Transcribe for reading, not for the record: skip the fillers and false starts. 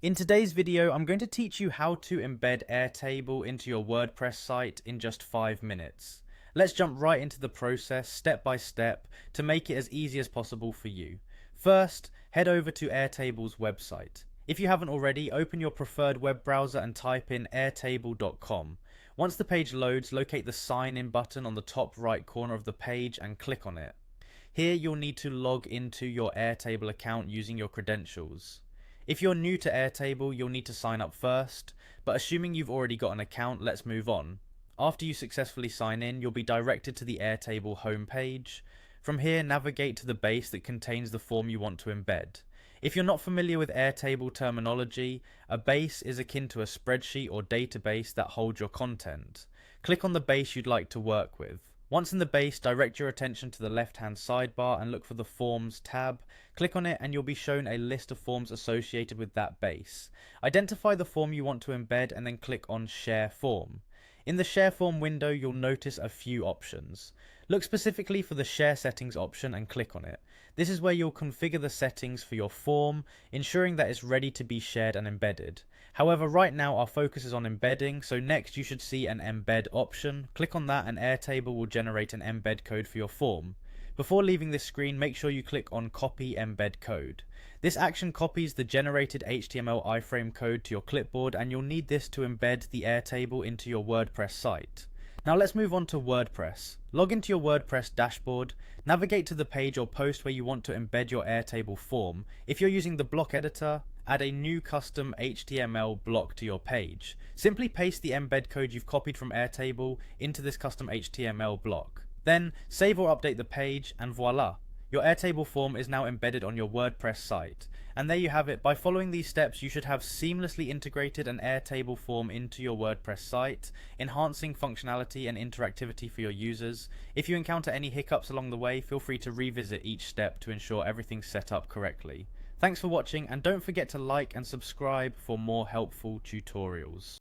In today's video, I'm going to teach you how to embed Airtable into your WordPress site in just 5 minutes. Let's jump right into the process step by step to make it as easy as possible for you. First, head over to Airtable's website. If you haven't already, open your preferred web browser and type in airtable.com. Once the page loads, locate the sign in button on the top right corner of the page and click on it. Here you'll need to log into your Airtable account using your credentials. If you're new to Airtable, you'll need to sign up first, but assuming you've already got an account, let's move on. After you successfully sign in, you'll be directed to the Airtable homepage. From here, navigate to the base that contains the form you want to embed. If you're not familiar with Airtable terminology, a base is akin to a spreadsheet or database that holds your content. Click on the base you'd like to work with. Once in the base, direct your attention to the left-hand sidebar and look for the Forms tab. Click on it and you'll be shown a list of forms associated with that base. Identify the form you want to embed and then click on Share Form. In the Share Form window, you'll notice a few options. Look specifically for the Share Settings option and click on it. This is where you'll configure the settings for your form, ensuring that it's ready to be shared and embedded. However, right now our focus is on embedding, so next you should see an Embed option. Click on that and Airtable will generate an embed code for your form. Before leaving this screen, make sure you click on Copy Embed Code. This action copies the generated HTML iframe code to your clipboard, and you'll need this to embed the Airtable into your WordPress site. Now let's move on to WordPress. Log into your WordPress dashboard, navigate to the page or post where you want to embed your Airtable form. If you're using the block editor, add a new custom HTML block to your page. Simply paste the embed code you've copied from Airtable into this custom HTML block. Then save or update the page and voila! Your Airtable form is now embedded on your WordPress site. And there you have it. By following these steps, you should have seamlessly integrated an Airtable form into your WordPress site, enhancing functionality and interactivity for your users. If you encounter any hiccups along the way, feel free to revisit each step to ensure everything's set up correctly. Thanks for watching, and don't forget to like and subscribe for more helpful tutorials.